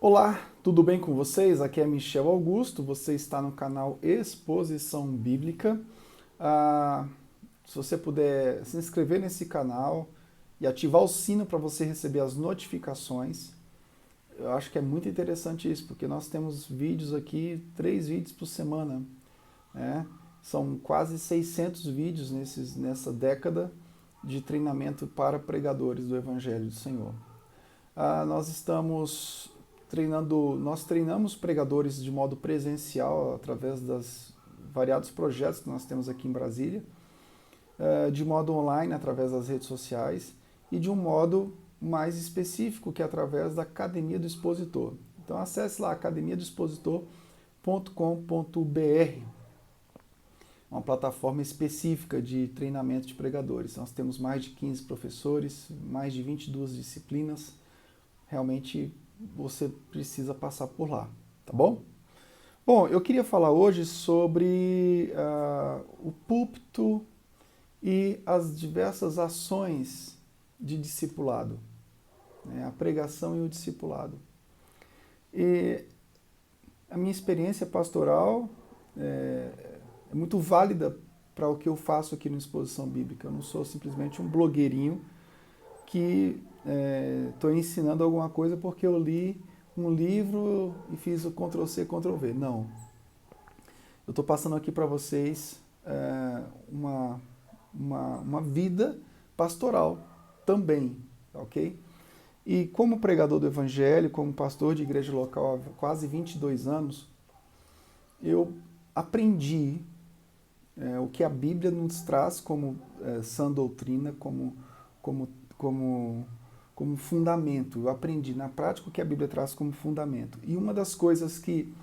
Olá, tudo bem com vocês? Aqui é Michel Augusto, você está no canal Exposição Bíblica. Ah, Se você puder se inscrever nesse canal e ativar o sino para você receber as notificações, eu acho que é muito interessante isso, porque nós temos vídeos aqui, 3 vídeos por semana, né? São quase 600 vídeos nessa década de treinamento para pregadores do Evangelho do Senhor. Nós treinamos pregadores de modo presencial através dos variados projetos que nós temos aqui em Brasília, de modo online através das redes sociais e de um modo mais específico que é através da Academia do Expositor. Então acesse lá academiadoexpositor.com.br, uma plataforma específica de treinamento de pregadores. Nós temos mais de 15 professores, mais de 22 disciplinas. Realmente você precisa passar por lá, tá bom? Bom, eu queria falar hoje sobre o púlpito e as diversas ações de discipulado, né? A pregação e o discipulado. E a minha experiência pastoral é muito válida para o que eu faço aqui no Exposição Bíblica. Eu não sou simplesmente um blogueirinho que estou ensinando alguma coisa porque eu li um livro e fiz o Ctrl+C, Ctrl+V. Não. Eu estou passando aqui para vocês uma vida pastoral também, ok? E como pregador do Evangelho, como pastor de igreja local há quase 22 anos, eu aprendi o que a Bíblia nos traz como sã doutrina, como fundamento. Eu aprendi na prática o que a Bíblia traz como fundamento. E uma das coisas que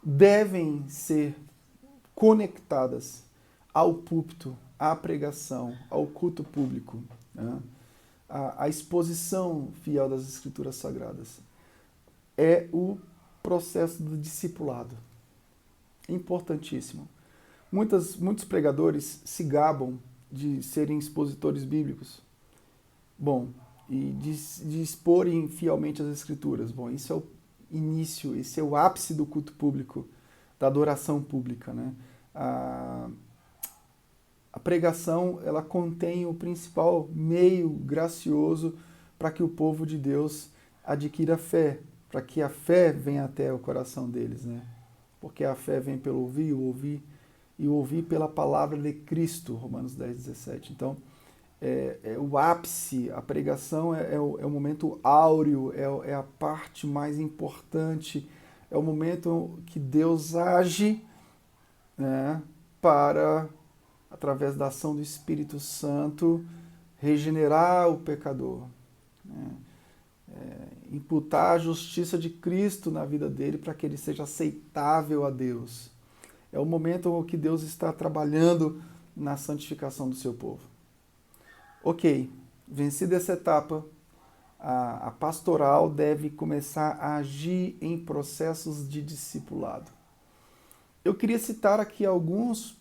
devem ser conectadas ao púlpito, à pregação, ao culto público, né? A exposição fiel das Escrituras Sagradas, é o processo do discipulado. Importantíssimo. Muitos pregadores se gabam de serem expositores bíblicos. Bom, e de exporem fielmente as Escrituras. Bom, isso é o início, esse é o ápice do culto público, da adoração pública, né? A pregação, ela contém o principal meio gracioso para que o povo de Deus adquira fé, para que a fé venha até o coração deles, né? Porque a fé vem pelo ouvir, e o ouvir pela palavra de Cristo, Romanos 10:17. Então, é o ápice, a pregação é o momento áureo, é a parte mais importante, é o momento que Deus age, né, para, através da ação do Espírito Santo, regenerar o pecador, né, imputar a justiça de Cristo na vida dele para que ele seja aceitável a Deus. É o momento que Deus está trabalhando na santificação do seu povo. Ok, vencida essa etapa, a pastoral deve começar a agir em processos de discipulado. Eu queria citar aqui alguns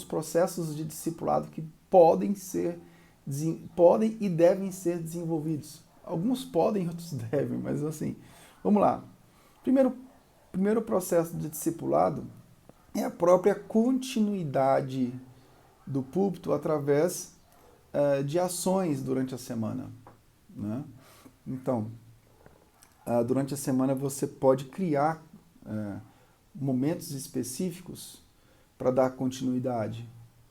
processos de discipulado que podem e devem ser desenvolvidos. Alguns podem, outros devem, mas assim, vamos lá. Primeiro processo de discipulado é a própria continuidade do púlpito através de ações durante a semana, né? Então, durante a semana você pode criar momentos específicos para dar continuidade.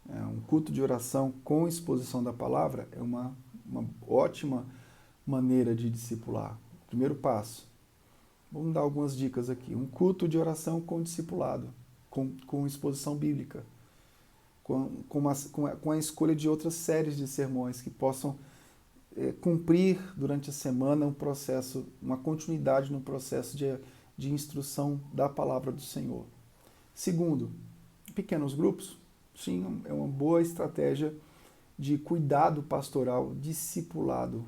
Um culto de oração com exposição da palavra é uma ótima maneira de discipular. Primeiro passo. Vamos dar algumas dicas aqui. Um culto de oração com discipulado, com exposição bíblica, com a escolha de outras séries de sermões que possam cumprir durante a semana uma continuidade no processo de instrução da palavra do Senhor. Segundo, pequenos grupos, sim, é uma boa estratégia de cuidado pastoral, discipulado.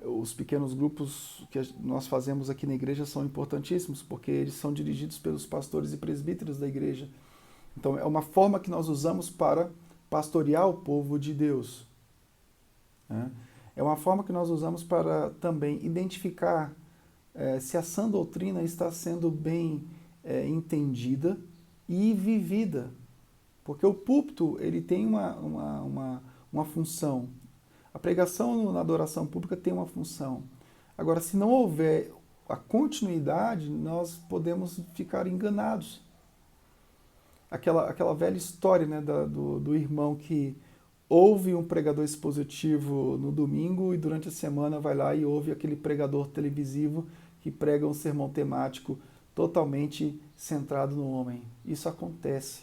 Os pequenos grupos que nós fazemos aqui na igreja são importantíssimos, porque eles são dirigidos pelos pastores e presbíteros da igreja. Então, é uma forma que nós usamos para pastorear o povo de Deus, né? É uma forma que nós usamos para também identificar se a sã doutrina está sendo bem entendida e vivida. Porque o púlpito, ele tem uma função. A pregação na adoração pública tem uma função. Agora, se não houver a continuidade, nós podemos ficar enganados. Aquela velha história, né, do irmão que ouve um pregador expositivo no domingo e durante a semana vai lá e ouve aquele pregador televisivo que prega um sermão temático totalmente centrado no homem. Isso acontece.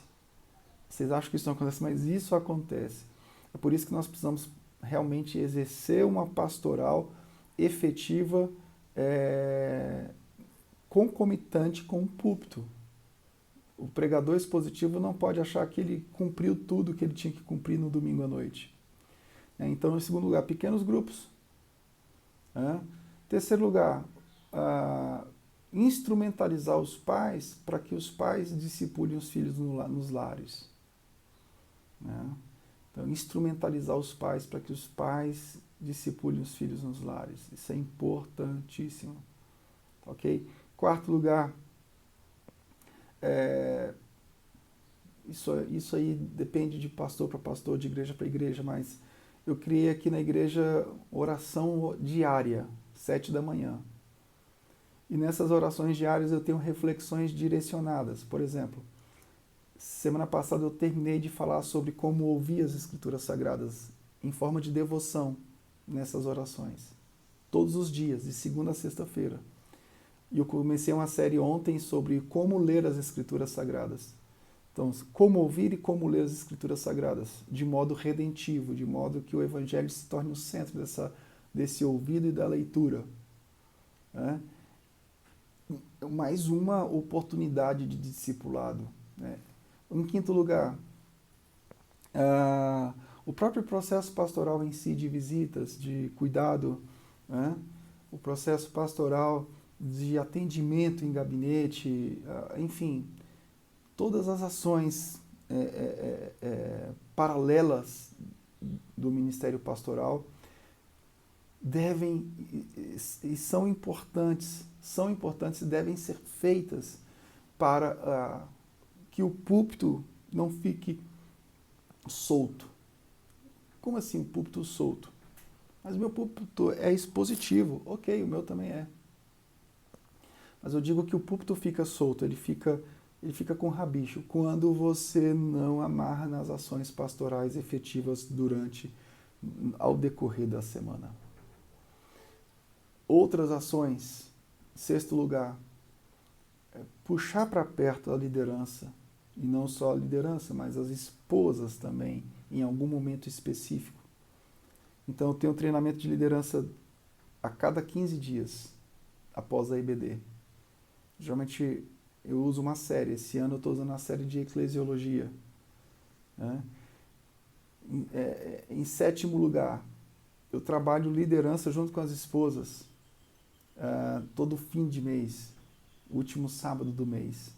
Vocês acham que isso não acontece, mas isso acontece. É por isso que nós precisamos realmente exercer uma pastoral efetiva, concomitante com o púlpito. O pregador expositivo não pode achar que ele cumpriu tudo que ele tinha que cumprir no domingo à noite. Então, em segundo lugar, pequenos grupos. Terceiro lugar, instrumentalizar os pais para que os pais discipulem os filhos nos lares. Então, instrumentalizar os pais para que os pais discipulem os filhos nos lares. Isso é importantíssimo. Ok? Quarto lugar, isso aí depende de pastor para pastor, de igreja para igreja, mas eu criei aqui na igreja oração diária, 7 da manhã. E nessas orações diárias eu tenho reflexões direcionadas. Por exemplo, semana passada eu terminei de falar sobre como ouvir as Escrituras Sagradas em forma de devoção nessas orações. Todos os dias, de segunda a sexta-feira. E eu comecei uma série ontem sobre como ler as Escrituras Sagradas. Então, como ouvir e como ler as Escrituras Sagradas, de modo redentivo, de modo que o Evangelho se torne o centro desse ouvido e da leitura. Mais uma oportunidade de discipulado. Em quinto lugar, o próprio processo pastoral em si, de visitas, de cuidado, o processo pastoral de atendimento em gabinete, enfim, todas as ações paralelas do ministério pastoral devem e são importantes e devem ser feitas para que o púlpito não fique solto. Como assim o púlpito solto? Mas o meu púlpito é expositivo. Ok, o meu também é. Mas eu digo que o púlpito fica solto, ele fica com rabicho quando você não amarra nas ações pastorais efetivas ao decorrer da semana. Outras ações, sexto lugar, puxar para perto a liderança, e não só a liderança, mas as esposas também, em algum momento específico. Então eu tenho treinamento de liderança a cada 15 dias, após a IBD. Geralmente eu uso uma série, esse ano eu estou usando a série de eclesiologia. Em sétimo lugar, eu trabalho liderança junto com as esposas, todo fim de mês, último sábado do mês,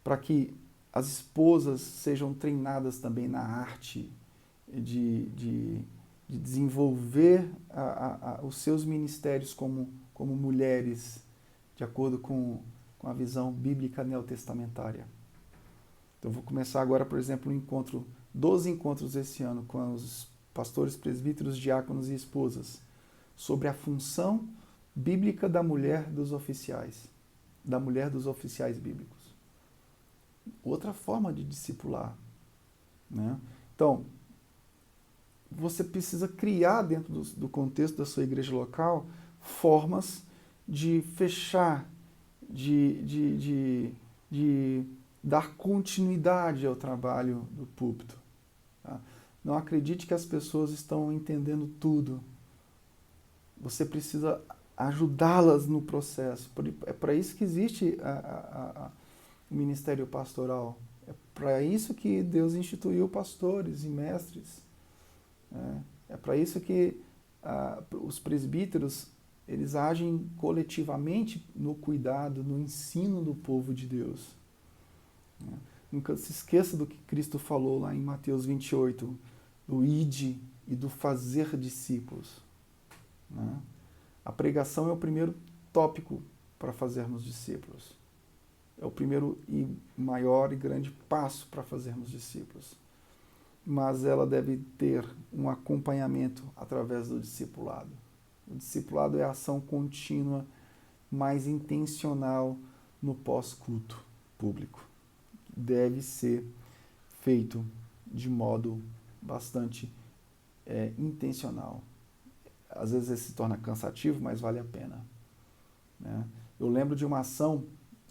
para que as esposas sejam treinadas também na arte de desenvolver os seus ministérios como mulheres, de acordo com a visão bíblica neotestamentária. Então, vou começar agora, por exemplo, 12 encontros esse ano com os pastores, presbíteros, diáconos e esposas, sobre a função bíblica da mulher dos oficiais bíblicos. Outra forma de discipular. Então, você precisa criar dentro do contexto da sua igreja local formas de fechar, de dar continuidade ao trabalho do púlpito. Não acredite que as pessoas estão entendendo tudo. Você precisa ajudá-las no processo. É para isso que existe o ministério pastoral. É para isso que Deus instituiu pastores e mestres. É para isso que os presbíteros eles agem coletivamente no cuidado, no ensino do povo de Deus. Nunca se esqueça do que Cristo falou lá em Mateus 28, do ide e do fazer discípulos. né? A pregação é o primeiro tópico para fazermos discípulos. É o primeiro e maior e grande passo para fazermos discípulos. Mas ela deve ter um acompanhamento através do discipulado. O discipulado é a ação contínua, mais intencional no pós-culto público. Deve ser feito de modo bastante intencional. Às vezes se torna cansativo, mas vale a pena, né? Eu lembro de uma ação,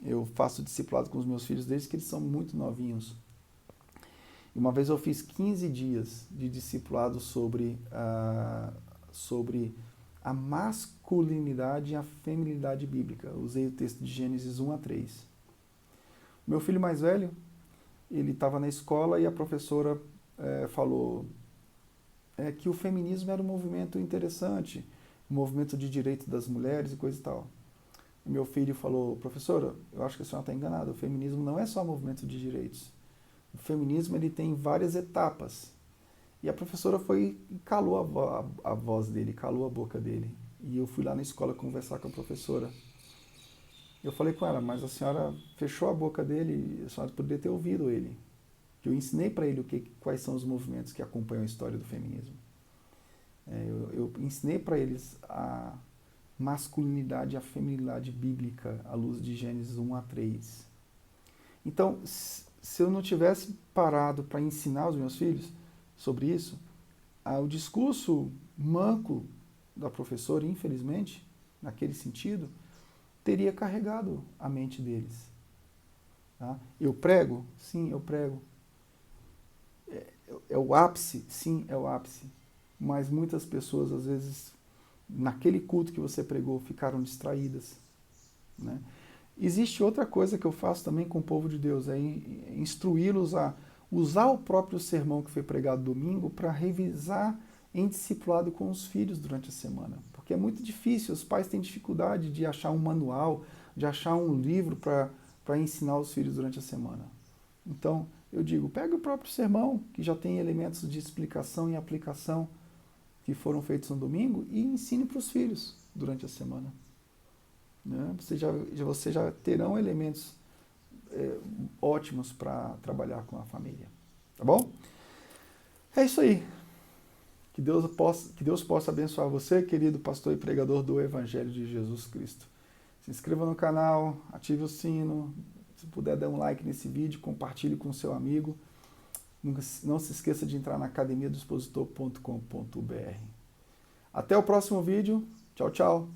eu faço discipulado com os meus filhos desde que eles são muito novinhos. E uma vez eu fiz 15 dias de discipulado sobre a masculinidade e a feminilidade bíblica. Eu usei o texto de Gênesis 1-3. O meu filho mais velho, ele estava na escola e a professora falou que o feminismo era um movimento interessante, um movimento de direito das mulheres e coisa e tal. O meu filho falou: professora, eu acho que a senhora está enganada, o feminismo não é só movimento de direitos. O feminismo ele tem várias etapas. E a professora foi e calou a voz dele, calou a boca dele. E eu fui lá na escola conversar com a professora. Eu falei com ela: mas a senhora fechou a boca dele, a senhora poderia ter ouvido ele. Eu ensinei para ele quais são os movimentos que acompanham a história do feminismo. Eu ensinei para eles a masculinidade e a feminilidade bíblica à luz de Gênesis 1-3. Então, se eu não tivesse parado para ensinar os meus filhos sobre isso, o discurso manco da professora, infelizmente, naquele sentido, teria carregado a mente deles. Tá? Eu prego? Sim, eu prego. É o ápice? Sim, é o ápice. Mas muitas pessoas, às vezes, naquele culto que você pregou, ficaram distraídas, né? Existe outra coisa que eu faço também com o povo de Deus, é instruí-los a usar o próprio sermão que foi pregado domingo para revisar em discipulado com os filhos durante a semana. Porque é muito difícil, os pais têm dificuldade de achar um manual, de achar um livro para ensinar os filhos durante a semana. Então, eu digo, pega o próprio sermão, que já tem elementos de explicação e aplicação que foram feitos no domingo, e ensine para os filhos durante a semana. Né? Você já terão elementos ótimos para trabalhar com a família. Tá bom? É isso aí. Que Deus possa abençoar você, querido pastor e pregador do Evangelho de Jesus Cristo. Se inscreva no canal, ative o sino. Se puder, dê um like nesse vídeo, compartilhe com seu amigo. Não se esqueça de entrar na academiadoexpositor.com.br. Até o próximo vídeo. Tchau, tchau.